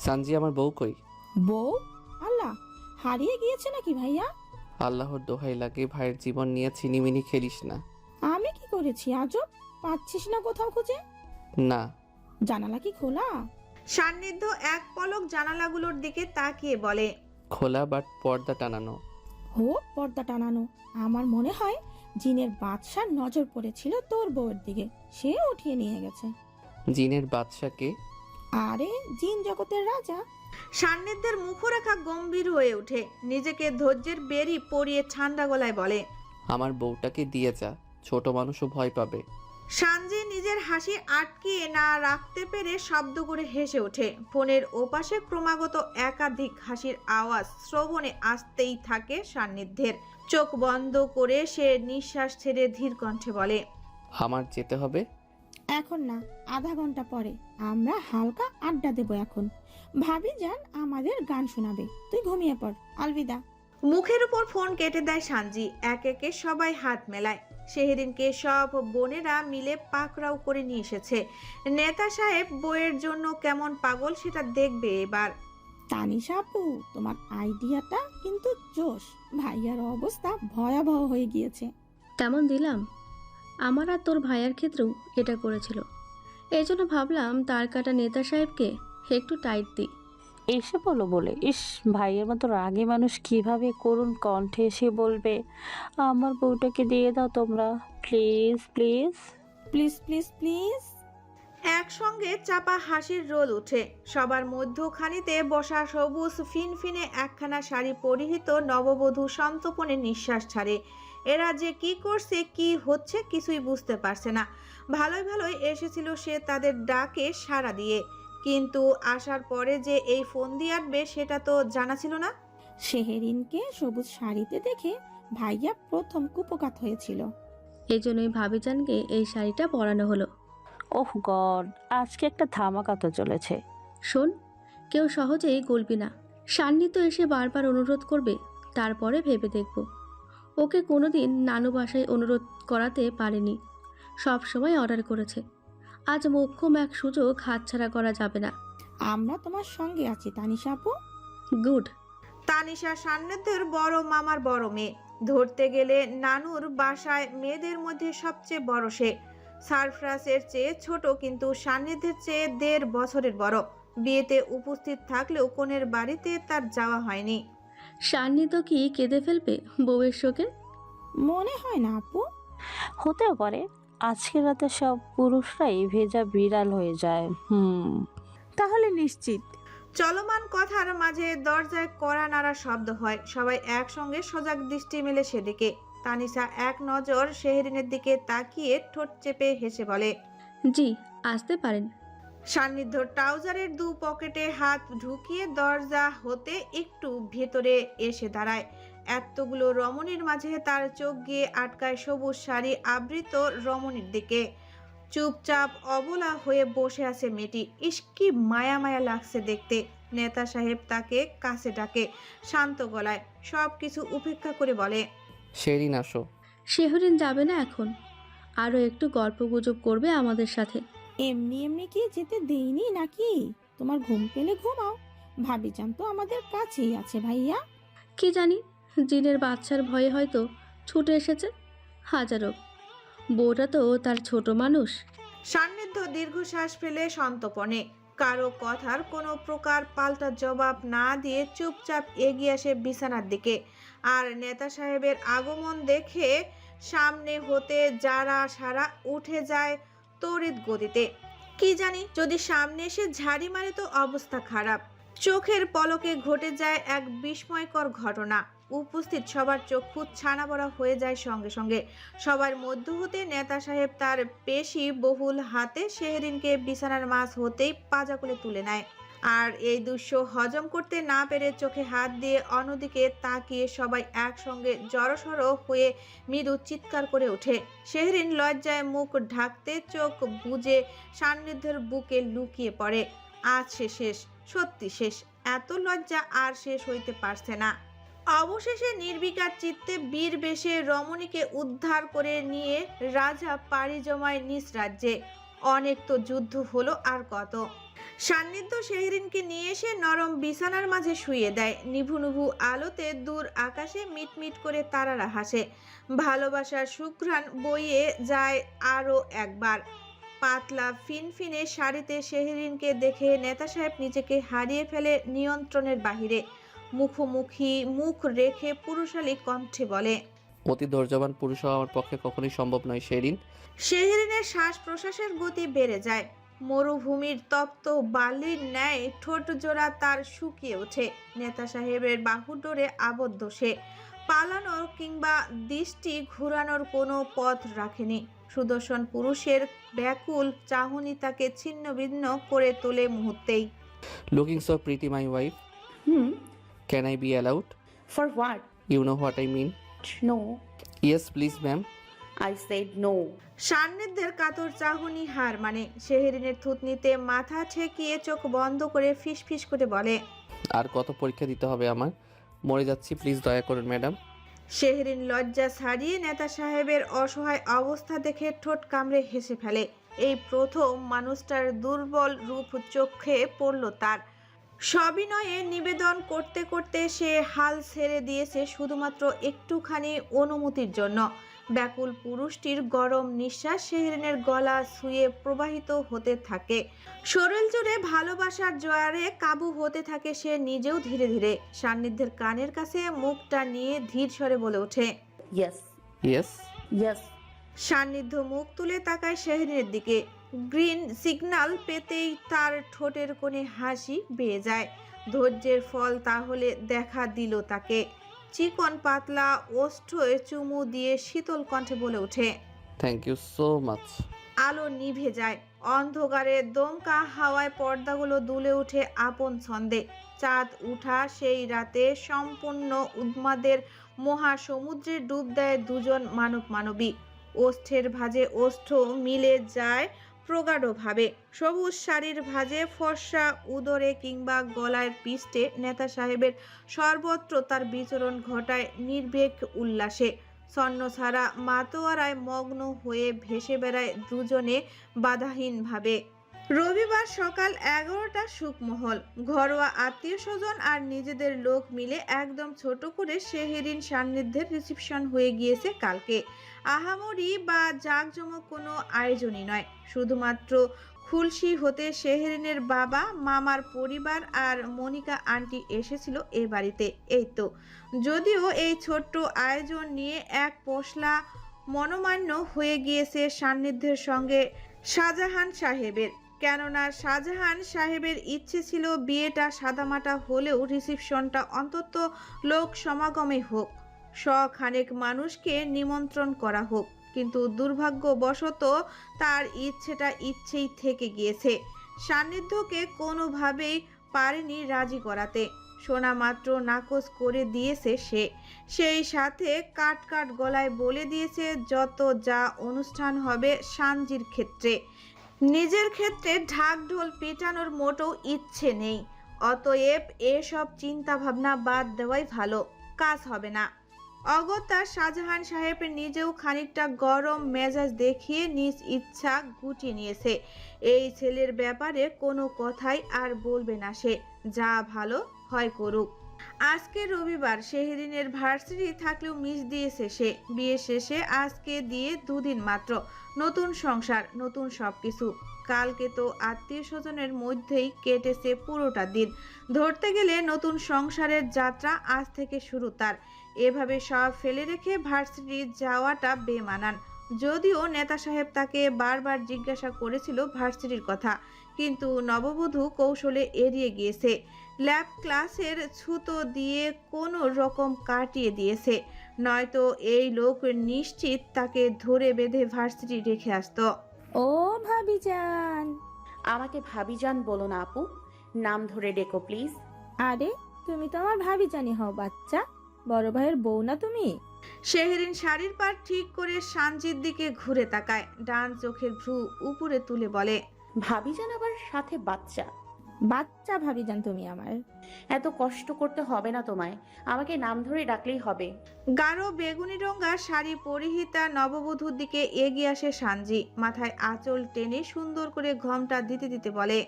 সানজি আমার বউ কই? বউ? আল্লাহ, হারিয়ে গিয়েছে নাকি ভাইয়া? আল্লাহর দোহাই লাগে, ভাইয়ের জীবন নিয়ে ছিনিমিনি খেলিস না। আমি কি করেছি আজব? পাচ্ছিস না কোথাও খুঁজে? না। জানালা কি খোলা? সান্নিধ্য এক পলক জানালাগুলোর দিকে তাকিয়ে বলে, খোলা, বাট পর্দা টানানো। হোক পর্দা টানানো, আমার মনে হয় জিনের বাদশার নজর পড়েছিল তোর বউয়ের দিকে, সে উঠিয়ে নিয়ে গেছে। জিনের বাদশাকে? আরে জিন জগতের রাজা। সান্নিধ্যের মুখরেখা গম্ভীর হয়ে ওঠে, নিজেকে ধৈর্যের বেরি পরিয়ে ঠান্ডা গলায় বলে, আমার বউটাকে দিয়ে যা, ছোট মানুষও ভয় পাবে। সানজি নিজের হাসি আটকিয়ে না রাখতে পেরে শব্দ করে হেসে ওঠে। ফোনের ওপাশে ক্রমাগত একাধিক হাসির আওয়াজ শ্রবণে আসতেই থাকে সান্নিধ্যের। চোখ বন্ধ করে সে নিঃশ্বাস ছেড়ে ধীর কণ্ঠে বলে, আমার যেতে হবে। এখন না, আধা ঘন্টা পরে আমরা হালকা আড্ডা দেব। এখন ভাবি যান আমাদের গান শোনাবে, তুই ঘুমিয়ে পড়। আলবিদা। মুখের উপর ফোন কেটে দেয় সানজি। এক একে সবাই হাত মেলায়। শেহরিনকে সব বোনেরা মিলে পাকড়াও করে নিয়ে এসেছে। নেতা সাহেব বইয়ের জন্য কেমন পাগল সেটা দেখবে এবার। তানিশা আপু, তোমার আইডিয়াটা কিন্তু জোশ। ভাইয়ার অবস্থা ভয়াবহ হয়ে গিয়েছে। তেমন দিলাম, আমার আর তোর ভাইয়ার ক্ষেত্রেও এটা করেছিল। এই জন্য ভাবলাম তার কাটা নেতা সাহেবকে একটু টাইট দিই। এসে বলো বলে, ইস, ভাইয়ের মতো রাগী মানুষ কিভাবে করুণ কণ্ঠে এসে বলবে আমার বউটাকে দিয়ে দাও তোমরা, please please. Please please please. একসঙ্গে চাপা হাসির রোল উঠে। সবার মধ্যখানিতে বসা সবুজ ফিনফিনে একখানা শাড়ি পরিহিত নববধূ সন্তপনে নিঃশ্বাস ছাড়ে। এরা যে কি করছে, কি হচ্ছে কিছুই বুঝতে পারছে না। ভালোই ভালোই এসেছিল সে তাদের ডাকে সাড়া দিয়ে, কিন্তু আসার পরে যে এই ফোন দিয়ে আসবে সেটা তো জানা ছিল না। শেহরিনকে সবুজ শাড়িতে দেখে ভাইয়া প্রথম কুপকাত হয়েছিল। এই জন্যই ভাবিজানকে এই শাড়িটা পরানো হলো। ওহ গড, আজকে একটা ধামাকা তো চলেছে। শোন, কেউ সহজেই গলবি না। সান্নিধ্য এসে বারবার অনুরোধ করবে, তারপরে ভেবে দেখব। ওকে কোনোদিন নানু বাসায় অনুরোধ করাতে পারেনি, সব সময় অর্ডার করেছে। আজ মোক্ষম এক সুযোগ হাতছাড়া করা যাবে না। আমরা তোমার সঙ্গে আছি তানিশা আপু। গুড। তানিশা সান্নিধ্যের বড় মামার বড় মেয়ে। ধরতে গেলে নানুর বাসায় মেয়েদের মধ্যে সবচেয়ে বড় সে। সারফরাজের চেয়ে ছোট, কিন্তু সান্নিধ্যের চেয়ে 1.5 বছরের বড়। বিয়েতে উপস্থিত থাকলেও কনের বাড়িতে তার যাওয়া হয়নি। সান্নিধ্য কি কেঁদে ফেলবে বউয়ের শোকে? মনে হয় না আপু। হতেও পারে, আজকের রাতে সব পুরুষরাই ভেজা বিড়াল হয়ে যায়। তাহলে নিশ্চিত। চলমান কথার মাঝে দরজায় কড়া নাড়া শব্দ হয়। সবাই একসঙ্গে সজাগ দৃষ্টি মেলে সেদিকে। তানিশা এক নজর শেহরিনের দিকে তাকিয়ে ঠোঁট চেপে হেসে বলে, জি, আসতে পারেন। সান্নিধ্য ট্রাউজারের 2 পকেটে হাত ঢুকিয়ে দরজা হতে একটু ভেতরে এসে দাঁড়ায়। এতগুলো রমণীর মাঝে তার চোখ গিয়ে আটকায় সবুজ শাড়ি আবৃত রমণীর দিকে। চুপচাপ অবলা হয়ে বসে আছে মেয়েটি। ইস, কি মায়া মায়া লাগছে দেখতে। নেতা সাহেব তাকে কাছে ডাকে শান্ত গলায়, সব কিছু উপেক্ষা করে বলে, শেরিন আসো। শেহরিন যাবে না এখন, আরও একটু গল্প গুজব করবে আমাদের সাথে। এমনি এমনি কি যেতে দেইনি নাকি? তোমার ঘুম পেলে ঘুমাও। ভাবিজান তো আমাদের কাছেই আছে ভাইয়া। কি জানি, জিনের বাচ্চার ভয়ে হয়তো ছুটে এসেছে। হাজারো, বউটা তো তার ছোট মানুষ। সান্নিধ্য দীর্ঘশ্বাস ফেলে সন্তপনে। কারো কথার কোনো প্রকার পাল্টা জবাব না দিয়ে চুপচাপ এগিয়ে আসে বিছানার দিকে। আর নেতা সাহেবের আগমন দেখে সামনে হতে যারা সারা উঠে যায় তড়িৎ গতিতে। কি জানি, যদি সামনে এসে ঝাড়ি মারে তো অবস্থা খারাপ। চোখের পলকে ঘটে যায় এক বিস্ময়কর ঘটনা। উপস্থিত সবার চক্ষু ছানাবড়া হয়ে যায় সঙ্গে সঙ্গে। সবার মধ্য হতে নেতা সাহেব তার পেশি বহুল হাতে শেহরিনকে বিছানার মাঝ হতেই পাজাকুলে তুলে নেয়। আর এই দৃশ্য হজম করতে না পেরে চোখে হাত দিয়ে অন্যদিকে তাকিয়ে সবাই একসঙ্গে জড়সড় হয়ে মৃদু চিৎকার করে ওঠে। শেহরিন লজ্জায় মুখ ঢাকতে চোখ বুজে সান্নিধ্যের বুকে লুকিয়ে পড়ে। আজ সে শেষ, সত্যি শেষ। এত লজ্জা আর শেষ হইতে পারছে না। অবশেষে নির্বিকার চিত্তে বীর বেশে রমণীকে উদ্ধার করে নিয়ে রাজা পাড়ি জমায় নিজ রাজ্যে। অনেক তো যুদ্ধ হলো, আর কত। সান্নিধ্য শেহরিনকে নিয়ে এসে নরম বিছানার মাঝে শুইয়ে দেয়। নিভু নিভু আলোতে দূর আকাশে মিটমিট করে তারারা হাসে। ভালোবাসার সুঘ্রাণ বইয়ে যায় আরও একবার। পাতলা ফিনফিনে শাড়িতে শেহরিনকে দেখে নেতা সাহেব নিজেকে হারিয়ে ফেলে নিয়ন্ত্রণের বাহিরে। মুখোমুখি মুখ রেখে পুরুষালী কণ্ঠে বলে, অতি ধৈর্যবান পুরুষ হওয়া আমার পক্ষে কখনোই সম্ভব নয় শেরিন। শেহরিনের শ্বাস প্রশ্বাসের গতি বেড়ে যায়। মরুভূমির তপ্ত বালির ন্যায় ঠোঁট জোড়া তার শুকিয়ে ওঠে। নেতা সাহেবের বাহুডোরে আবদ্ধ সে। পালানোর কিংবা দৃষ্টি ঘুরানোর কোনো পথ রাখেনি। সুদর্শন পুরুষের ব্যাকুল চাহনি তাকে ছিন্ন ভিন্ন করে তোলে মুহূর্তেই। Looking so pretty my wife, can I be allowed? For what? You know what I mean? No. Yes please ma'am. I said no. সান্নিধ্যের কাতর চাহনি হার মানে। শেহরিনের থুতনিতে মাথা ঠেকিয়ে চোখ বন্ধ করে ফিসফিস করে বলে, আর কত পরীক্ষা দিতে হবে আমার? মরে যাচ্ছি, প্লিজ দয়া করুন ম্যাডাম। শেহরিন লজ্জা ছাড়িয়ে নেতা সাহেবের অসহায় অবস্থা দেখে ঠোঁট কামড়ে হেসে ফেলে। এই প্রথম মানুষটার দুর্বল রূপ চোখে পড়ল তার। সবিনয়ে নিবেদন করতে করতে সে হাল ছেড়ে দিয়েছে শুধুমাত্র একটুখানি অনুমতির জন্য। ব্যাকুল পুরুষটির গরম নিঃশ্বাস শেহরিনের গলা ছুঁয়ে প্রবাহিত হতে থাকে। শরীর জুড়ে ভালোবাসার জোয়ারে কাবু হতে থাকে সে নিজেও ধীরে ধীরে। সান্নিধ্যের কানের কাছে মুখটা নিয়ে ধীর স্বরে বলে ওঠে, Yes. ইয়েস। Yes. সান্নিধ্য মুখ তুলে তাকায় শেহরিনের দিকে। গ্রিন সিগন্যাল পেতেই তার ঠোঁটের কোণে হাসি বেয়ে যায়। ধৈর্যের ফল তাহলে দেখা দিল তাকে। চিকন পাতলা ওষ্ঠে চুমু দিয়ে শীতল কণ্ঠে বলে ওঠে, থ্যাংক ইউ সো মাচ। আলো নিভে যায়। অন্ধকারে দমকা হাওয়ায় পর্দাগুলো দুলে ওঠে আপন ছন্দে। চাঁদ উঠা সেই রাতে সম্পূর্ণ উন্মাদের মহাসমুদ্রে ডুব দেয় দুজন মানব মানবী। ওষ্ঠের ভাঁজে ওষ্ঠ মিলে যায় প্রগাঢ়ভাবে। সবুজ শাড়ির ভাঁজে ফর্সা উদরে কিংবা গলার পিষ্টে নেতা সাহেবের সর্বত্র তার বিচরণ ঘটায় নির্ভীক উল্লাসে। ছন্ন ছাড়া মাতোয়ারায় মগ্ন হয়ে ভেসে বেড়ায় দুজনে বাধাহীনভাবে। রবিবার সকাল 11টা সুকমহল। ঘরোয়া আত্মীয় স্বজন আর নিজেদের লোক মিলে একদম ছোট করে শেহরিন সান্নিধ্যের রিসেপশন হয়ে গিয়েছে কালকে। আহামরি বা জাঁকজমক কোনো আয়োজনই নয়, শুধুমাত্র খুলসি হতে শেহরিনের বাবা, মামার পরিবার আর মনিকা আন্টি এসেছিল এ বাড়িতে। এই তো, যদিও এই ছোট্ট আয়োজন নিয়ে এক পশলা মনোমান্য হয়ে গিয়েছে সান্নিধ্যের সঙ্গে শাহজাহান সাহেবের। কেননা শাহজাহান সাহেবের ইচ্ছে ছিল বিয়েটা সাদামাটা হলেও রিসেপশনটা অন্তত লোক সমাগমে হোক, শখানেক মানুষকে নিমন্ত্রণ করা হোক। কিন্তু দুর্ভাগ্যবশত তার ইচ্ছেটা ইচ্ছেই থেকে গিয়েছে। সান্নিধ্যকে কোনোভাবেই পারেনি রাজি করাতে। শোনা মাত্র নাকচ করে দিয়েছে সে। সেই সাথে কাট কাট গলায় বলে দিয়েছে যত যা অনুষ্ঠান হবে সানজির ক্ষেত্রে, নিজের ক্ষেত্রে ঢাক ঢোল পেটানোর মোটেও ইচ্ছে নেই। অতএব এসব চিন্তা ভাবনা বাদ দেওয়াই ভালো, কাজ হবে না। অগত্যা শাহজাহান সাহেব নিজেও খানিকটা গরম মেজাজ দেখিয়ে নিজ ইচ্ছা গুটিয়ে নিয়েছে। এই ছেলের ব্যাপারে কোনো কথাই আর বলবে না সে, যা ভালো হয় করুক। আজকে রবিবার, শেহরিনের ভার্সিটি থাকলেও মিস দিয়েছে সে। বিয়ে শেষে আজকে দিয়ে 2 দিন মাত্র। নতুন সংসার, নতুন সবকিছু। কালকে তো আত্মীয় স্বজনের মধ্যেই কেটেছে পুরোটা দিন। ধরতে গেলে নতুন সংসারের যাত্রা আজ থেকে শুরু তার। এভাবে সব ফেলে রেখে ভার্সিটি যাওয়াটা বেমানান। যদিও নেতা সাহেব তাকে বারবার জিজ্ঞাসা করেছিল ভার্সিটির কথা, কিন্তু নববধূ কৌশলে এড়িয়ে গিয়েছে। ল্যাব ক্লাসের ছুতো দিয়ে কোনো রকম কাটিয়ে দিয়েছে, নয়তো এই লোক নিশ্চিত তাকে ধরে বেঁধে ভার্সিটি রেখে আসতো। ও ভাবিজান, আমাকে ভাবিজান বলো না আপু, নাম ধরে ডেকো প্লিজ। আরে তুমি তো আমার ভাবিজানি হও বাচ্চা, বড় ভাইয়ের বউ না তুমি? শেহরিন শাড়ির পার ঠিক করে সানজির দিকে ঘুরে তাকায়। ডান চোখের ভ্রু উপরে তুলে বলে, ভাবিজান আবার সাথে বাচ্চা? বাচ্চা ভাবিজান তুমি আমার। এত কষ্ট করতে হবে না তোমায়, আমাকে নাম ধরে ডাকলেই হবে। গাঢ় বেগুনি রঙা শাড়ি পরিহিতা নববধূর দিকে এগিয়ে আসে সানজি। মাথায় আঁচল টেনে সুন্দর করে ঘোমটা দিতে দিতে বলে,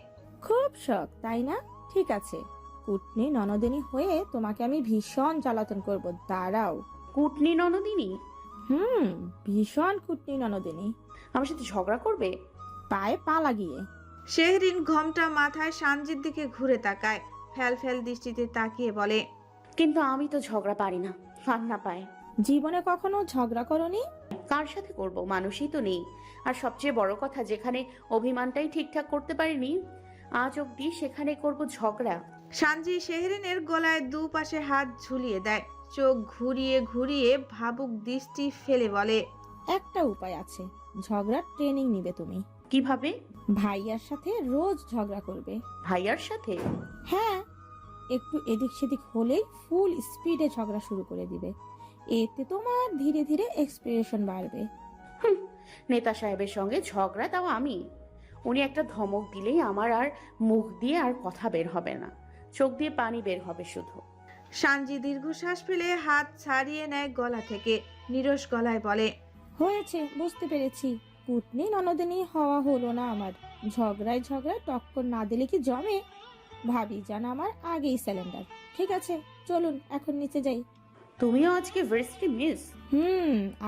খুব শখ তাই না? ঠিক আছে, কুটনি ননদিনী হয়ে তোমাকে আমি ভীষণ জ্বালাতন করব, দাঁড়াও। কুটনি ননদিনী? ভীষণ কুটনি ননদিনী। আমার সাথে ঝগড়া করবে? পায়ে পা লাগিয়ে। শেহরিন ঘোমটা মাথায় সানজির দিকে ঘুরে তাকায়, ফ্যাল ফ্যাল দৃষ্টিতে তাকিয়ে বলে, কিন্তু আমি তো ঝগড়া পারি না, কান্না পায়। জীবনে কখনো ঝগড়া করনি? কার সাথে করব? মানুষই তো নেই। আর সবচেয়ে বড় কথা, যেখানে অভিমানটাই ঠিকঠাক করতে পারিনি আজ অব্দি, সেখানে করব ঝগড়া। সানজি শেহরিনের গলায় দুপাশে হাত ঝুলিয়ে দেয়, চোখ ঘুরিয়ে ঘুরিয়ে ভাবুক দৃষ্টি ফেলে বলে, একটা উপায় আছে, ঝগড়ার ট্রেনিং নিবে তুমি। কিভাবে? ভাইয়ার সাথে রোজ ঝগড়া করবে। ভাইয়ার সাথে? হ্যাঁ, একটু এদিক সেদিক হলেই ফুল স্পিডে ঝগড়া শুরু করে দিবে। এতে তোমার ধীরে ধীরে এক্সপ্রেশন বাড়বে। নেতা সাহেবের সঙ্গে ঝগড়া, তাও আমি? উনি একটা ধমক দিলেই আমার আর মুখ দিয়ে আর কথা বের হবে না, চোখ দিয়ে পানি বের হবে শুধু। সানজি দীর্ঘশ্বাস ফেলে হাত ছাড়িয়ে নেয় গলা থেকে, নিরস গলায় বলে, হয়েছে, বুঝতে পেরেছি। কুটনি ননদিনী হওয়া হলো না আমার। ঝগড়ায় ঝগড়ায় টক্কর না দিলে কি জমে? ভাবি জান আমার আগেই সিলিন্ডার। ঠিক আছে, চলুন এখন নিচে যাই। তুমিও আজকে ভার্সিটি মিস?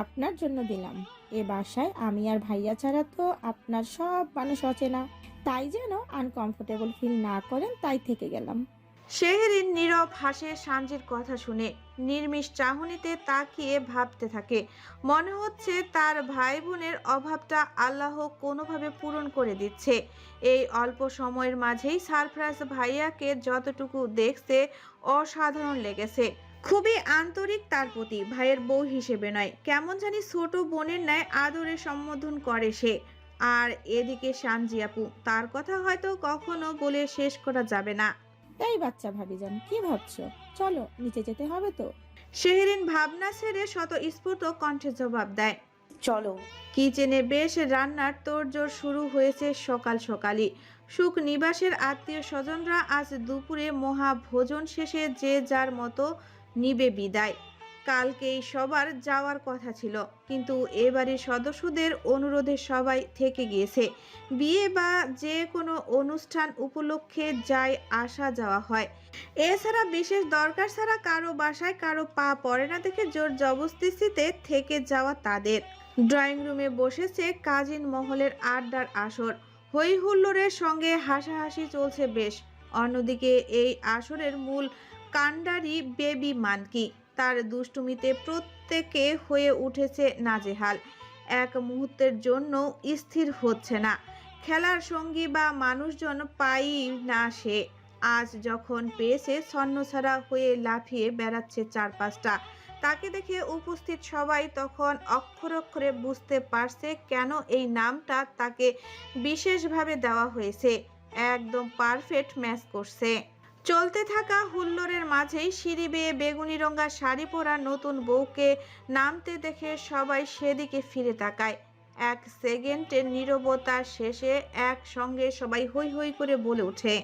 আপনার জন্য দিলাম। এ বাসায় আমি আর ভাইয়া ছাড়া তো আপনার সব মানুষ অচেনা, তাই যেন আনকমফোর্টেবল ফিল না করেন, তাই থেকে গেলাম। শেহরিন নীরব হাসে সানজির কথা শুনে, নির্মিষ চাহনিতে তাকিয়ে ভাবতে থাকে। মনে হচ্ছে তার ভাই বোনের অভাবটা আল্লাহ কোনোভাবে পূরণ করে দিচ্ছে। এই অল্প সময়ের মাঝেই সারপ্রাইজ ভাইয়াকে যতটুকু দেখছে অসাধারণ লেগেছে। খুবই আন্তরিক তার প্রতি, ভাইয়ের বউ হিসেবে নয়, কেমন জানি ছোট বোনের ন্যায় আদরে সম্বোধন করে সে। আর এদিকে সানজি আপু, তার কথা হয়তো কখনো বলে শেষ করা যাবে না। এই বাচ্চা ভাবিজান, কি ভাবছো? চলো নিচে যেতে হবে তো। শেহরিন ভাবনা ছেড়ে স্বতঃস্ফূর্ত কণ্ঠে জবাব দেয়, চলো। কিচেনে বেশ রান্নার তোড়জোড় শুরু হয়েছে সকাল সকালই। সুখ নিবাসের আত্মীয় স্বজনরা আজ দুপুরে মহা ভোজন শেষে যে যার মতো নিবে বিদায়। কালকেই সবার যাওয়ার কথা ছিল, কিন্তু এবারে সদস্যদের অনুরোধে সবাই থেকে গিয়েছে। বিয়ে বা যে কোনো অনুষ্ঠান উপলক্ষে যাই আসা যাওয়া হয়। এছাড়া বিশেষ দরকার ছাড়া কারো বাসায় কারো পা পড়ে না দেখে জোর জবরদস্তিতে থেকে যাওয়া তাদের। ড্রয়িং রুমে বসেছে কাজিন মহলের আড্ডার আসর, হই হুল্লোড়ের সঙ্গে হাসাহাসি চলছে বেশ। অন্যদিকে এই আসরের মূল কাণ্ডারি বেবি মানকি, তার দুষ্টুমিতে প্রত্যেকে হয়ে উঠেছে নাজেহাল। এক মুহূর্তের জন্য স্থির হচ্ছে না, খেলার সঙ্গী বা মানুষজন পাই না সে। আজ যখন পেয়েছে ছন্নছাড়া হয়ে লাফিয়ে বেড়াচ্ছে চারপাশটা। তাকে দেখে উপস্থিত সবাই তখন অক্ষরে অক্ষরে বুঝতে পারছে কেন এই নামটা তাকে বিশেষভাবে দেওয়া হয়েছে। একদম পারফেক্ট ম্যাচ করছে। চলতে থাকা হুল্লোড়ের মাঝেই সিঁড়ি বেয়ে বেগুনি রঙা শাড়ি পরা নতুন বউকে নামতে দেখে সবাই সেদিকে ফিরে তাকায়। এক সেকেন্ডের নীরবতার শেষে একসঙ্গে সবাই হৈ হৈ করে বলে ওঠে,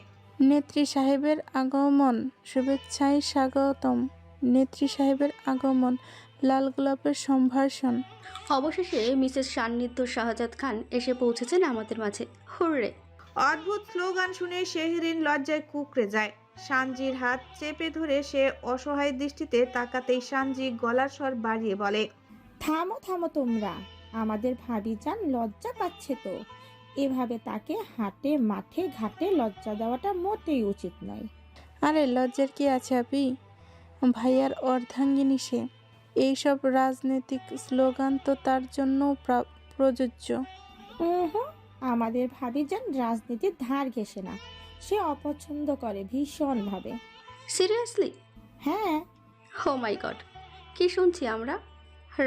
নেত্রী সাহেবের আগমন, শুভেচ্ছায় স্বাগতম। নেত্রী সাহেবের আগমন, লাল গোলাপের সম্ভাষণ। অবশেষে মিসেস সান্নিধ্য শাহজাদ খান এসে পৌঁছেছেন আমাদের মাঝে। হুররে! অদ্ভুত স্লোগান শুনে শেহরিন লজ্জায় কুঁকড়ে যায়। সানজির হাত চেপে ধরে সে অসহায় দৃষ্টিতে তাকাতেই সানজি গলার স্বর বাড়িয়ে বলে, থামো থামো তোমরা, আমাদের ভাবিজান লজ্জা পাচ্ছে তো। এভাবে তাকে হাটে মাঠে ঘাটে লজ্জা দেওয়াটা মোটেই উচিত নয়। আরে লজ্জার কি আছে আপি? ভাইয়ার অর্ধাঙ্গিনী সে। এইসব রাজনৈতিক স্লোগান তো তার জন্য প্রযোজ্য। আমাদের ভাবিজান রাজনীতির ধার ঘেঁষে না, সে অপছন্দ করে ভীষণভাবে। সিরিয়াসলি? হ্যাঁ। ও মাই গড, কি শুনছি আমরা?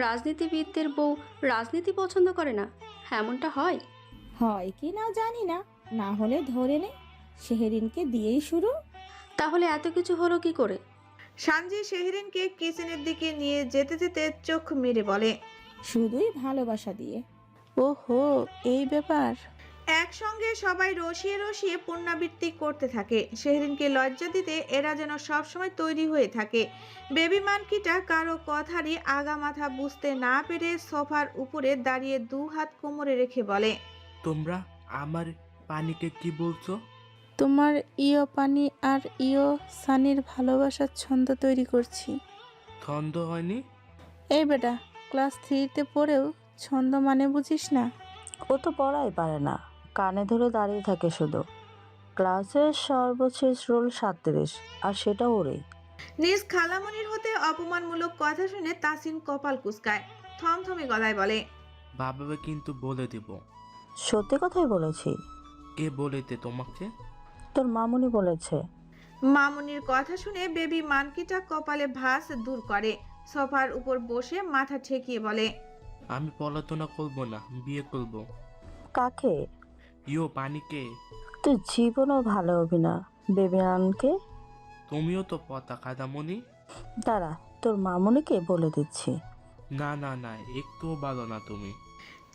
রাজনীতিবিদদের বউ রাজনীতি পছন্দ করে না, এমনটা হয়? হয় কি না জানি না, না হলে ধরে নে শেহরিনকে দিয়েই শুরু। তাহলে এত কিছু হলো কি করে? সানজি শেহরিনকে কিচেনের দিকে নিয়ে যেতে যেতে চোখ মেরে বলে, শুধুই ভালোবাসা দিয়ে। ওহো, এই ব্যাপার। একসঙ্গে সবাই রসিয়ে রসিয়ে পুনরাবৃত্তি করতে থাকে। শেহরিনকে লজ্জা দিতে এরা যেন সবসময় তৈরি হয়ে থাকে। বেবি মানকিটা কারো কথারই আগা মাথা বুঝতে না পেরে সোফার উপরে দাঁড়িয়ে দু হাত কোমরে রেখে বলে, তোমরা আমার পানিকে কি বলছো? তোমার ইয় পানি আর ইয় সানির ভালোবাসার ছন্দ তৈরি করছি। ছন্দ হয়নি? এই বেটা, ক্লাস 3-তে পড়েও ছন্দ মানে বুঝিস না? ও তো পড়াই পারে না, কানে ধরে দাঁড়িয়ে থাকে শুধু। ক্লাসের সর্বশেষ রোল 37, আর সেটা ওরেই। নিজ খালামনির হতে অপমানমূলক কথা শুনে তাসিন কপাল কুঁচকায়, থমথমে গলায় বলে, বাবাকে কিন্তু বলে দেব। সত্যি কথাই বলেছি। কে বলেতে তোমাকে? তোর মামুনি বলেছে। মামুনির কথা শুনে বেবি মানকিটা কপালে ভাঁজ দূর করে, সোফার উপর বসে মাথা ঠেকিয়ে বলে, আমি পড়াশোনা করব না, বিয়ে করব। কাকে? ইয়ো পানিকে। তুই জীবনও ভালো হবি না বেবিয়ানকে। তুমিও তো পতা খাদামণি। দাঁড়া, তোর মামুনিকে বলে দিচ্ছি। না না না, একটুও ভালো না তুমি।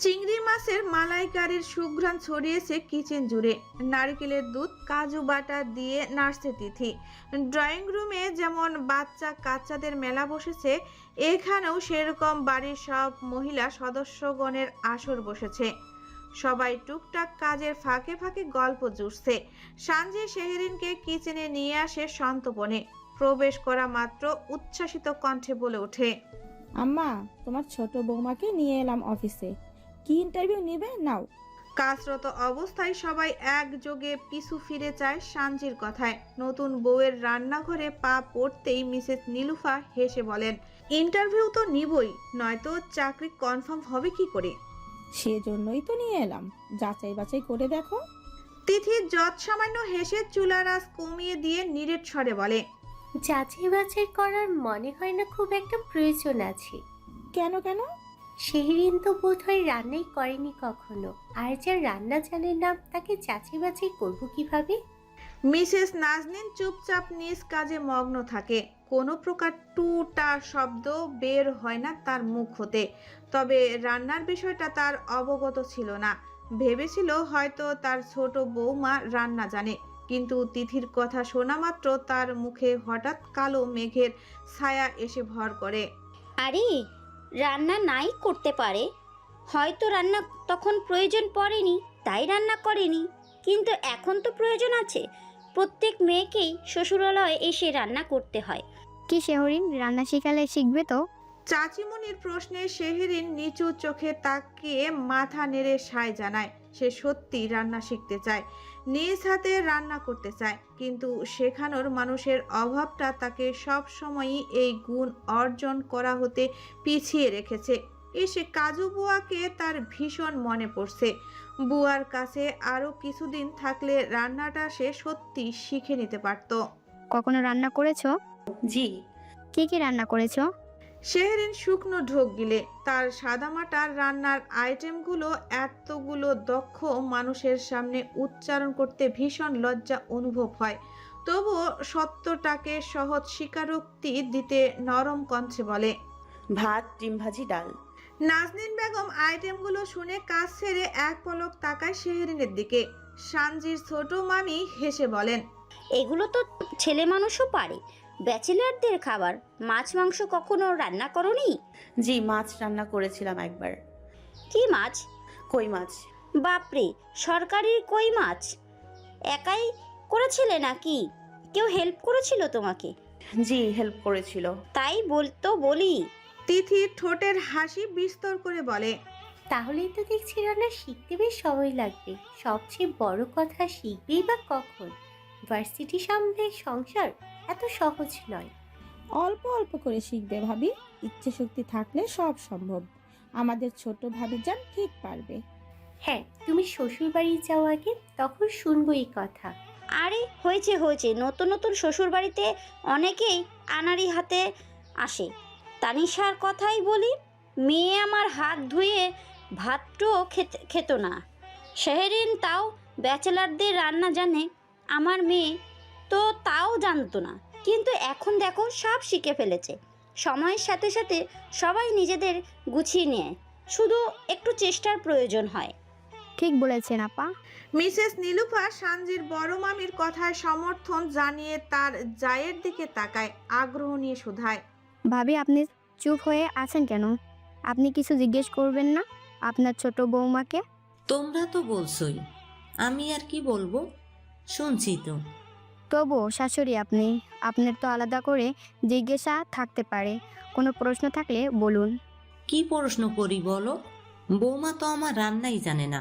চিংড়ি মাছের মালাইকারির সুঘ্রাণ ছড়িয়েছে কিচেন জুড়ে। নারকেলের দুধ, কাজু বাটা দিয়ে নাড়ছে তিথি। ড্রয়িং রুমে যেমন বাচ্চা কাচ্চাদের মেলা বসেছে, এখানেও সেরকম বাড়ির সব মহিলা সদস্যগণের আসর বসেছে। সবাই টুকটাক কাজের ফাঁকে ফাঁকে গল্প জুড়ছে। সানজি শেহরিনকে কিচেনে নিয়ে আসে সন্তপনে। প্রবেশ করা মাত্র উচ্ছ্বাসিত কণ্ঠে বলে ওঠে, আম্মা, তোমার ছোট বৌমাকে নিয়ে এলাম অফিসে। কি ইন্টারভিউ নেবে? নাও। কাজরত অবস্থায় সবাই একযোগে পিছু ফিরে চায় সানজির কথায়। নতুন বউয়ের রান্নাঘরে পা পড়তেই মিসেস নীলুফা হেসে বলেন, ইন্টারভিউ তো নিবই, নয়তো চাকরি কনফার্ম হবে কি করে? সেজন্যই তো নিয়ে এলাম, যাচাই বাছাই করে দেখো। তিথি যৎ সামান্য হেসে চুলার আঁচ কমিয়ে দিয়ে নিরেট স্বরে বলে, যাচাই বাছাই করার মনে হয় না খুব একটা প্রয়োজন আছে। কেন কেন? শেহরিন তো বোধহয় রান্নাই করেনি কখনো, আর যার রান্না জানে না তাকে যাচাই বাছাই করবো কিভাবে? মিসেস নাজনীন চুপচাপ নিজ কাজে মগ্ন থাকে। কোনো প্রকার টুটা শব্দ বের হয় না তার মুখ হতে। তবে রান্নার বিষয়টা তার অবগত ছিল না। ভেবেছিল হয়তো তার ছোট বৌমা রান্না জানে, কিন্তু তিথির কথা শোনা মাত্র তার মুখে হঠাৎ কালো মেঘের ছায়া এসে ভর করে। আরে, রান্না নাই করতে পারে, হয়তো রান্না তখন প্রয়োজন পড়েনি তাই রান্না করেনি, কিন্তু এখন তো প্রয়োজন আছে। প্রত্যেক মেয়েকেই শ্বশুরালয়ে এসে রান্না করতে হয়। কি শেহরিন, রান্না শিখালে শিখবে তো? চাচিমণির প্রশ্নে শেহরিন নিচু চোখে তাকিয়ে মাথা নেড়ে সায় জানায়। সে সত্যি রান্না শিখতে চায়, নিজ হাতে রান্না করতে চায়, কিন্তু শেখানোর মানুষের অভাবটা তাকে সব সময়ই এই গুণ অর্জন করা হতে পিছিয়ে রেখেছে। এসে কাজু বুয়াকে তার ভীষণ মনে পড়ছে। বুয়ার কাছে আরো কিছুদিন থাকলে রান্নাটা সে সত্যি শিখে নিতে পারত। কখনো রান্না করেছো? জি। কি কি রান্না করেছো? শেহরিন শুকনো ঢোক গিলে। তার সাদামাটার রান্নার আইটেমগুলো এতগুলো দক্ষ মানুষের সামনে উচ্চারণ করতে ভীষণ লজ্জা অনুভব হয়। তবুও সত্যটাকে সহজ স্বীকারোক্তি দিতে নরম কণ্ঠে বলে, ভাত, ডিম ভাজি, ডাল। নাজনীন বেগম আইটেমগুলো শুনে কাজ ছেড়ে এক পলক তাকায় শেহরিনের দিকে। সানজির ছোট মামি হেসে বলেন, এগুলো তো ছেলে মানুষও পারে, ব্যাচেলারদের খাবার। মাছ মাংস কখনো রান্না করনি? জি, মাছ রান্না করেছিলাম একবার। কি মাছ? কই মাছ। বাপরে, সরকারি কই মাছ? একাই করেছিলে নাকি কেউ হেল্প করেছিল তোমাকে? জি, হেল্প করেছিল। তাই বলি। তিথি ঠোঁটের হাসি বিস্তর করে বলে, তাহলেই তো দেখছি রান্না শিখতে বেশ সময় লাগবে। সবচেয়ে বড় কথা, শিখবেই বা কখন? ভার্সিটি সামনে সংসার এত সহজ নয়। অল্প অল্প করে শিখবে ভাবি, ইচ্ছে শক্তি থাকলে সব সম্ভব। আমাদের ছোট ভাবি যান ঠিক পারবে। হ্যাঁ, তুমি শ্বশুর বাড়ি যাও আগে, তখন শুনবো এই কথা। আরে হয়েছে, নতুন নতুন শ্বশুর বাড়িতে অনেকেই আনাড়ি হাতে আসে। তানিশার কথাই বলি, মেয়ে আমার হাত ধুয়ে ভাতও খেত না। শেহরিন তাও ব্যাচেলারদের রান্না জানে, আমার মেয়ে তো তাও জানতো না, কিন্তু এখন দেখো সব শিখে ফেলেছে। সময়ের সাথে সাথে সবাই নিজেদের গুছিয়ে নেয়, শুধু একটু চেষ্টার প্রয়োজন হয়। ঠিক বলেছেন আপা। মিসেস নীলুফা সানজির বড় মামির কথায় সমর্থন জানিয়ে তার জায়ের দিকে তাকায়, আগ্রহ নিয়ে শুধায়, ভাবি, আপনি চুপ হয়ে আছেন কেন? আপনি কিছু জিজ্ঞেস করবেন না আপনার ছোট বৌমাকে? তোমরা তো বলছোই, আমি আর কি বলবো? শুনছি তো। তবুও শাশুড়ি আপনি, আপনার তো আলাদা করে জিজ্ঞাসা থাকতে পারে। কোনো প্রশ্ন থাকলে বলুন। কি প্রশ্ন করি বলো? বৌমা তো আমার রান্নাই জানে না,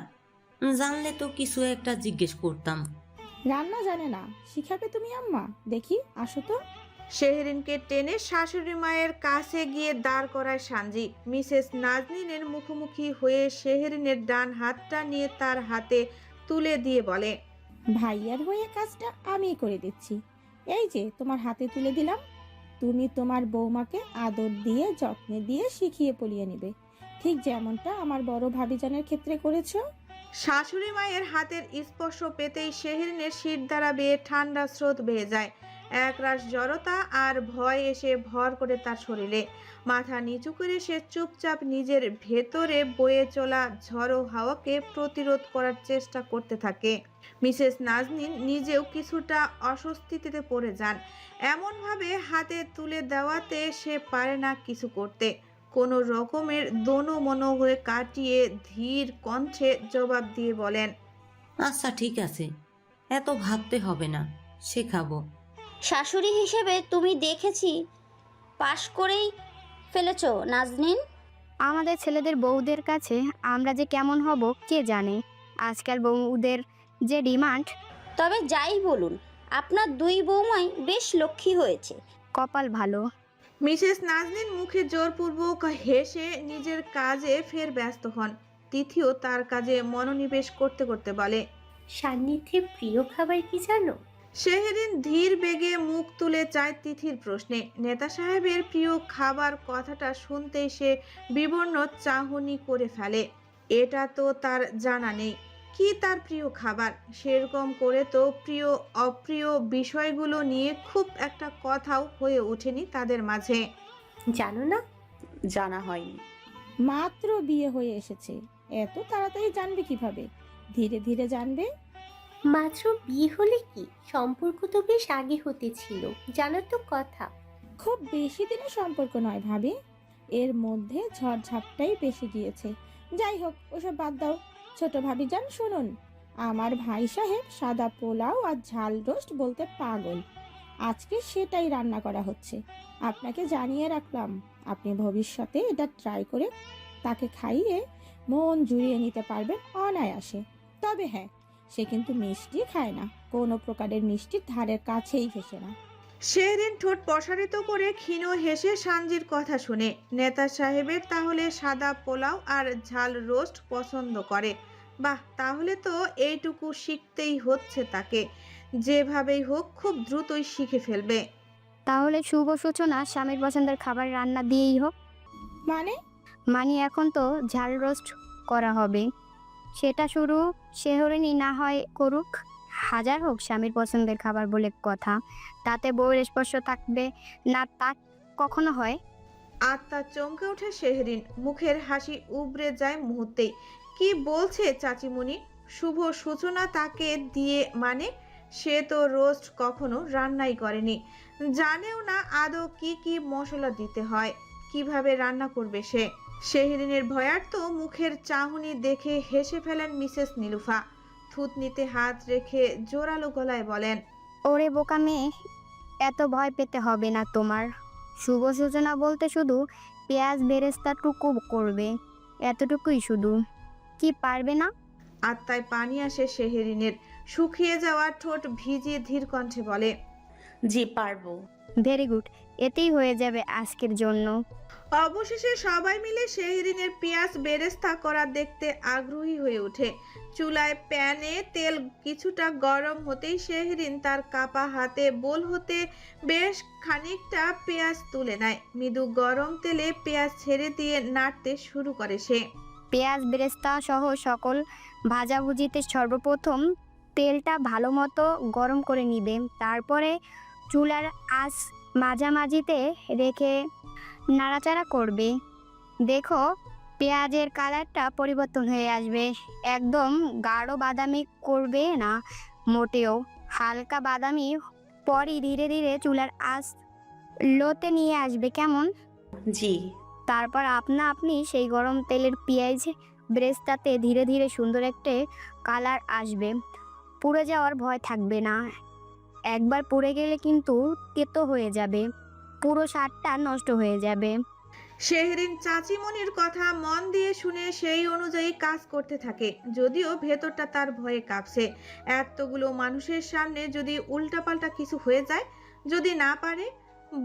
জানলে তো কিছু একটা জিজ্ঞেস করতাম। রান্না জানে না, শিখাবে তুমি আম্মা? দেখি, আসো তো। শেহরিনকে টেনে শাশুড়ি মায়ের কাছে গিয়ে দাঁড় করায় সানজি। মিসেস নাজনীনের মুখোমুখি হয়ে শেহরিনের ডান হাতটা নিয়ে তার হাতে তুলে দিয়ে বলে, ভাইয়ার হয়ে কাজটা আমি করে দিচ্ছি। এই যে তোমার হাতে তুলে দিলাম, তুমি তোমার বৌমাকে আদর দিয়ে যত্নে দিয়ে শিখিয়ে পলিয়ে নিবে, ঠিক যেমনটা আমার বড় ভাবিজানের ক্ষেত্রে করেছো। শাশুড়ি মায়ের হাতের স্পর্শ পেতেই শেহরিনের শির দ্বারা বেয়ে ঠান্ডা স্রোত বেয়ে যায়। একরাশ জড়তা আর ভয় এসে ভর করে তার শরীরে। মাথা নিচু করে সে চুপচাপ নিজের ভেতরে বয়ে চলা ঝড়ো হাওয়াকে প্রতিরোধ করার চেষ্টা করতে থাকে। মিসেস নাজনীন নিজেও কিছুটা অস্বস্তিতে পড়ে যান। এমনভাবে হাতে তুলে দেওয়াতে সে পারে না কিছু করতে। কোনো রকমের দোনো-মনো হয়ে কাটিয়ে ধীর কণ্ঠে জবাব দিয়ে বলেন, আচ্ছা ঠিক আছে, এত ভাবতে হবে না, শেখাবো। শাশুড়ি হিসেবে তুমি দেখেছি পাশ করেই ফেলেছো নাজনীন। আমাদের ছেলেদের বউদের কাছে আমরা যে কেমন হব কে জানে। আজকাল বউদের যে ডিমান্ড। তবে যাই বলুন, আপনার দুই বৌমাই বেশ লক্ষ্মী হয়েছে। কপাল ভালো। মিসেস নাজনীন মুখে জোরপূর্বক হেসে নিজের কাজে ফের ব্যস্ত হন। তিথিও তার কাজে মনোনিবেশ করতে করতে বলে, সান্নিধ্যে প্রিয় খাবার কি জানো? শেহরিন ধীর বেগে মুখ তুলে চায় তিথির প্রশ্নে। নেতা সাহেবের প্রিয় খাবার কথাটা শুনতেই সে বিবর্ণ চাহনি করে ফেলে। এটা তো তার জানা নেই কি তার প্রিয় খাবার। সেরকম করে তো প্রিয় অপ্রিয় বিষয়গুলো নিয়ে খুব একটা কথাও হয়ে ওঠেনি তাদের মাঝে। জানো না? জানা হয়নি। মাত্র বিয়ে হয়ে এসেছে, এত তাড়াতাড়ি জানবে কিভাবে? ধীরে ধীরে জানবে। মাত্র বিয়ে হলে কি, সম্পর্ক তো বেশ আগে হতে ছিল, জানার তো কথা। খুব বেশি দিনের সম্পর্ক নয় ভাবি, এর মধ্যে ঝড়ঝাপটাই বেশি গিয়েছে। যাই হোক, ওসব বাদ দাও। ছোট ভাবি যান, শুনুন, আমার ভাই সাহেব সাদা পোলাও আর ঝাল রোস্ট বলতে পাগল। আজকে সেটাই রান্না করা হচ্ছে। আপনাকে জানিয়ে রাখলাম, আপনি ভবিষ্যতে এটা ট্রাই করে তাকে খাইয়ে মন জুড়িয়ে নিতে পারবেন অনায়াসে। তবে হ্যাঁ, সে কিন্তু মিষ্টি খায় না, কোনো প্রকারের মিষ্টির ধারের কাছেই ঘেসে না। শেহরিন ঠোঁট প্রসারিত করে ক্ষীণ হেসে সানজির কথা শুনে। নেতা সাহেবের তাহলে সাদা পোলাও আর ঝাল রোস্ট পছন্দ করে। বাহ, তাহলে তো এইটুকু শিখতেই হচ্ছে তাকে। যেভাবেই হোক খুব দ্রুতই শিখে ফেলবে। তাহলে শুভ সূচনা স্বামীর পছন্দের খাবার রান্না দিয়েই হোক। মানে এখন তো ঝাল রোস্ট করা হবে, সেটা শুরু শেহরিনই না হয় করুক। হাজার হোক স্বামীর পছন্দের খাবার বলে কথা, তাতে বউয়ের স্পর্শ থাকবে না তা কখনো হয়? আত্মা চমকে ওঠে শেহরিন, মুখের হাসি উবড়ে যায় মুহূর্তেই। কি বলছে চাচিমণি? শুভ সূচনা তাকে দিয়ে মানে? সে তো রোস্ট কখনো রান্নাই করেনি, জানেও না আদৌ কি কি মশলা দিতে হয়, কিভাবে রান্না করবে সে। শেহরিনের ভয়ার্ত মুখের চাহনি দেখে হেসে ফেলেন মিসেস নীলুফা। থুতনিতে হাত রেখে জোরালো গলায় বলেন, ওরে বোকা মেয়ে, এত ভয় পেতে হবে না তোমার। শুভ সূচনা বলতে শুধু পেঁয়াজ বেরেস্তাটুকু করবে, এতটুকুই শুধু। কি পারবে না? আত্মায় পানি আসে শেহরিনের। শুকিয়ে যাওয়া ঠোঁট ভিজিয়ে ধীর কণ্ঠে বলে, জি পারবো। ভেরি গুড, এতেই হয়ে যাবে আজকের জন্য। অবশেষে সবাই মিলে শেহরিনের পেঁয়াজ বেরেস্তা করা দেখতে আগ্রহী হয়ে ওঠে। চুলায় প্যানে তেল কিছুটা গরম হতেই শেহরিন তার কাপা হাতে বোল হতে বেশ খানিকটা পেঁয়াজ তুলে নেয়। মৃদু গরম তেলে পেঁয়াজ ছেড়ে দিয়ে নাড়তে শুরু করে সে। পেঁয়াজ বেরেস্তা সহ সকল ভাজাভুজিতে সর্বপ্রথম তেলটা ভালো মতো গরম করে নিবে, তারপরে চুলার আঁচ মাঝামাঝিতে রেখে নাড়াচাড়া করবে। দেখো পেঁয়াজের কালারটা পরিবর্তন হয়ে আসবে, একদম গাঢ় বাদামি করবে না মোটেও, হালকা বাদামি। পরই ধীরে ধীরে চুলার আঁচ লোতে নিয়ে আসবে, কেমন? জি। তারপর আপনা আপনি সেই গরম তেলের পেঁয়াজ বেরেস্তাতে ধীরে ধীরে সুন্দর একটা কালার আসবে। পুড়ে যাওয়ার ভয় থাকবে না। একবার পুড়ে গেলে কিন্তু তেতো হয়ে যাবে, পুরো স্বাদটা নষ্ট হয়ে যাবে। শেহরিন চাচিমণির কথা মন দিয়ে শুনে সেই অনুযায়ী কাজ করতে থাকে, যদিও ভেতরটা তার ভয়ে কাঁপছে। এতগুলো মানুষের সামনে যদি উল্টাপাল্টা কিছু হয়ে যায়, যদি না পারে,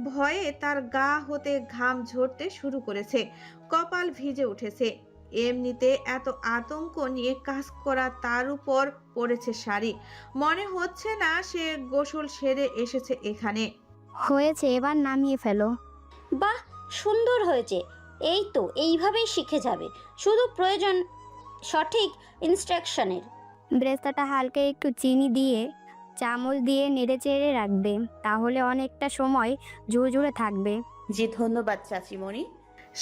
ভয়ে তার গা হতে ঘাম ঝরতে শুরু করেছে, কপাল ভিজে উঠেছে। এমনিতে এত আতঙ্ক নিয়ে কাজ করা, তার উপর পড়েছে শাড়ি, মনে হচ্ছে না সে গোসল সেরে এসেছে এখানে। হয়েছে, এবার নামিয়ে ফেলো। বাহ, সুন্দর হয়েছে। এই তো, এইভাবেই শিখে যাবে, শুধু প্রয়োজন সঠিক ইনস্ট্রাকশনের। ব্রেস্তাটা হালকা একটু চিনি দিয়ে চামচ দিয়ে নেড়ে চেড়ে রাখবে, তাহলে অনেকটা সময় ঝুরঝুরে থাকবে। জি ধন্যবাদ চাচিমণি।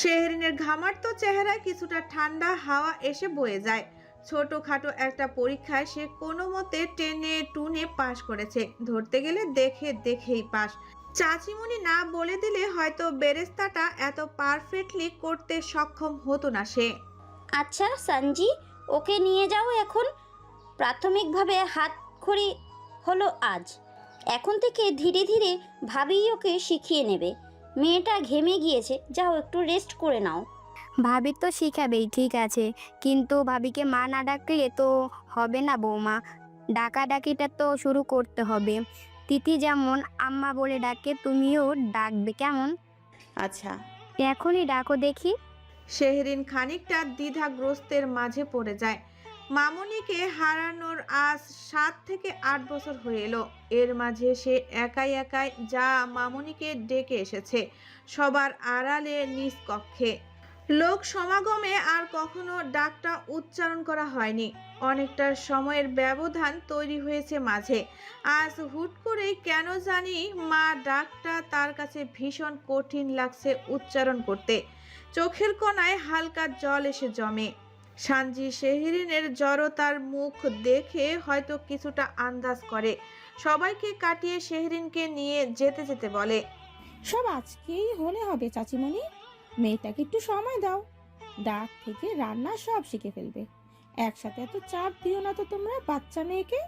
শেহরিনের ঘামার্ত চেহারায় কিছুটা ঠান্ডা হাওয়া এসে বয়ে যায়। ছোটখাটো একটা পরীক্ষায় সে কোনো মতে টেনে টুনে পাশ করেছে, ধরতে গেলে দেখেই পাশ। চাচিমণি না বলে দিলে হয়তো বেরেস্তাটা এত পারফেক্টলি করতে সক্ষম হতো না সে। আচ্ছা সানজি, ওকে নিয়ে যাও এখন। প্রাথমিকভাবে হাতখড়ি হলো আজ, এখন থেকে ধীরে ধীরে ভাবি ওকে শিখিয়ে নেবে। মেয়েটা ঘেমে গিয়েছে, যাও একটু রেস্ট করে নাও। ভাবি তো শিখাবেই, ঠিক আছে, কিন্তু ভাবিকে মা না ডাকলে তো হবে না বৌমা। ডাকাডাকিটা তো শুরু করতে হবে। তিথি যেমন আম্মা বলে ডাকে, তুমিও ডাকবে, কেমন? আচ্ছা। এখনই ডাকো দেখি। শেহরিন খানিকটা দ্বিধাগ্রস্তের মাঝে পড়ে যায়। মামুনিকে হারানোর আজ 7 থেকে 8 বছর হয়ে এলো। এর মাঝে সে একাই যা মামুনিকে ডেকে এসেছে, সবার আড়ালে নিজ কক্ষে। লোক সমাগমে আর কখনো ডাকটা উচ্চারণ করা হয়নি। অনেকটা সময়ের ব্যবধান তৈরি হয়েছে মাঝে। আজ হুট করেই কেন জানি মা ডাকটা তার কাছে ভীষণ কঠিন লাগছে উচ্চারণ করতে। চোখের কোণায় হালকা জল এসে জমে। সানজি শেহরিনের জড়তার মুখ দেখে হয়তো কিছুটা আন্দাজ করে। সবাইকে কাটিয়ে শেহরিনকে নিয়ে যেতে বলে, সব আজকেই হলে হবে চাচিমণি, মেয়েটাকে একটু সময় দাও। ডাক থেকে রান্না সব শিখে ফেলবে। একসাথে এত চাপ দিও না তো তোমরা বাচ্চা মেয়েকে।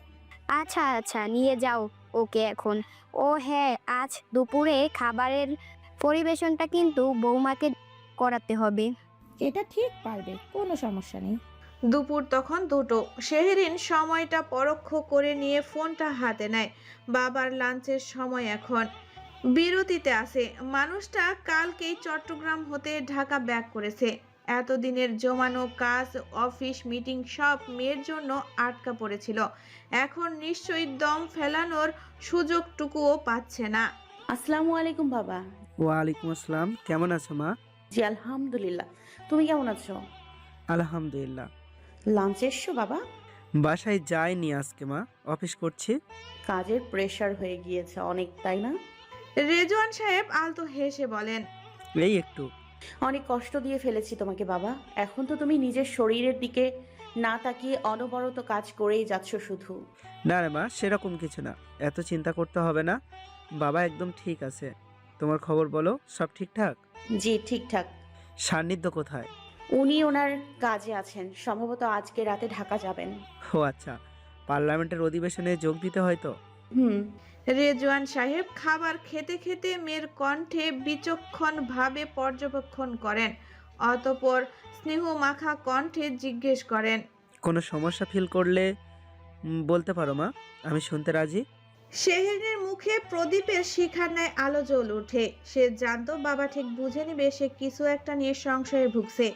আচ্ছা আচ্ছা, নিয়ে যাও ওকে এখন। ও হ্যাঁ, আজ দুপুরে খাবারের পরিবেশনটা কিন্তু বৌমাকে করাতে হবে। এটা ঠিক পারবে, কোনো সমস্যা নেই। দুপুর তখন 2টো। শেহরিন সময়টা পরোক্ষ করে নিয়ে ফোনটা হাতে নেয়। বাবার লাঞ্চের সময় এখন, বিরতিতে আছে। মানুষটা কালকেই চট্টগ্রাম হতে ঢাকা ব্যাক করেছে। এতদিনের জমানো কাজ, অফিস, মিটিং সব মেয়ের জন্য আটকা পড়েছিল। এখন নিশ্চয়ই দম ফেলানোর সুযোগটুকুও পাচ্ছে না। আসসালামু আলাইকুম বাবা। ওয়ালাইকুম আসসালাম, কেমন আছো মা? জি আলহামদুলিল্লাহ, তুমি কেমন আছো? আলহামদুলিল্লাহ। লাঞ্চ এসছো বাবা? বাসায় যাইনি আজকে মা, অফিস করছি। কাজের প্রেশার হয়ে গিয়েছে অনেক, তাই না? রেজওয়ান সাহেব আলতো হেসে বলেন, এই একটু। অনেক কষ্ট দিয়ে ফেলেছি তোমাকে বাবা। এখন তো তুমি নিজের শরীরের দিকে না তাকিয়ে অনবরত কাজ করেই যাচ্ছ শুধু। না রে মা, সেরকম কিছু না, এত চিন্তা করতে হবে না। বাবা একদম ঠিক আছে। তোমার খবর বলো, সব ঠিকঠাক? জি ঠিকঠাক। সান্নিধ্য কোথায়? উনি ওনার কাজে আছেন, সম্ভবত আজকে রাতে ঢাকা যাবেন। ও আচ্ছা, পার্লামেন্টের অধিবেশনে যোগ দিতে হয়তো। রেজওয়ান সাহেব খাবার খেতে খেতে মেয়ের কণ্ঠে বিচক্ষণ ভাবে পর্যবেক্ষণ করেন, অতঃপর স্নেহ মাখা কণ্ঠে জিজ্ঞেস করেন, কোনো সমস্যা ফিল করলে বলতে পারো মা, আমি শুনতে রাজি। শেহরিনের মুখে প্রদীপের শিখার ন্যায় আলো জ্বলে ওঠে। সে জানতো বাবা ঠিক বুঝে নিবে সে কিছু একটা নিয়ে সংশয়ে ভুগছে।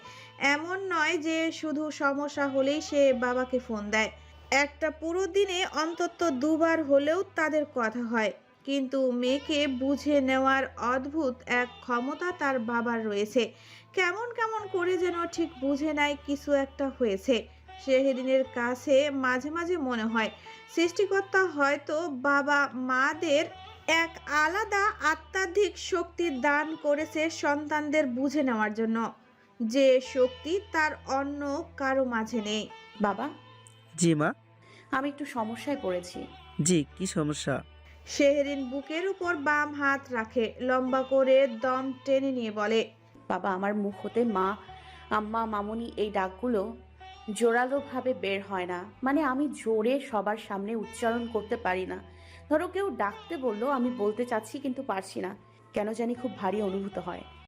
এমন নয় যে শুধু সমস্যা হলেই সে বাবাকে ফোন দেয়। একটা পুরো দিনে অন্তত 2 বার হলেও তাদের কথা হয়। কিন্তু মেয়েকে বুঝে নেওয়ার অদ্ভুত এক ক্ষমতা তার বাবার রয়েছে। কেমন করে যেন ঠিক বুঝে নেয় কিছু একটা হয়েছে। শেহরিনের কাছে মাঝে মাঝে মনে হয় সৃষ্টিকর্তা হয়তো বাবা মাদের এক আলাদা আত্মাধিক শক্তি দান করেছে সন্তানদের বুঝে নেওয়ার জন্য, যে শক্তি তার অন্য কারো মাঝে নেই। বাবা। জি মা। আমি একটু সমস্যায় পড়েছি। জি, কি সমস্যা? শেহরিন বুকের উপর বাম হাত রাখে, লম্বা করে দম টেনে নিয়ে বলে, বাবা আমার মুখ হতে মা, আম্মা, মামুনি এই ডাকগুলো জোরালোভাবে বের হয় না, মানে আমি জোরে সবার সামনে উচ্চারণ করতে পারি না। ধরো কেউ ডাকতে বললো, আমি বলতে চাচ্ছি কিন্তু পারছি না, কেন জানি খুব ভারী অনুভূত হয়।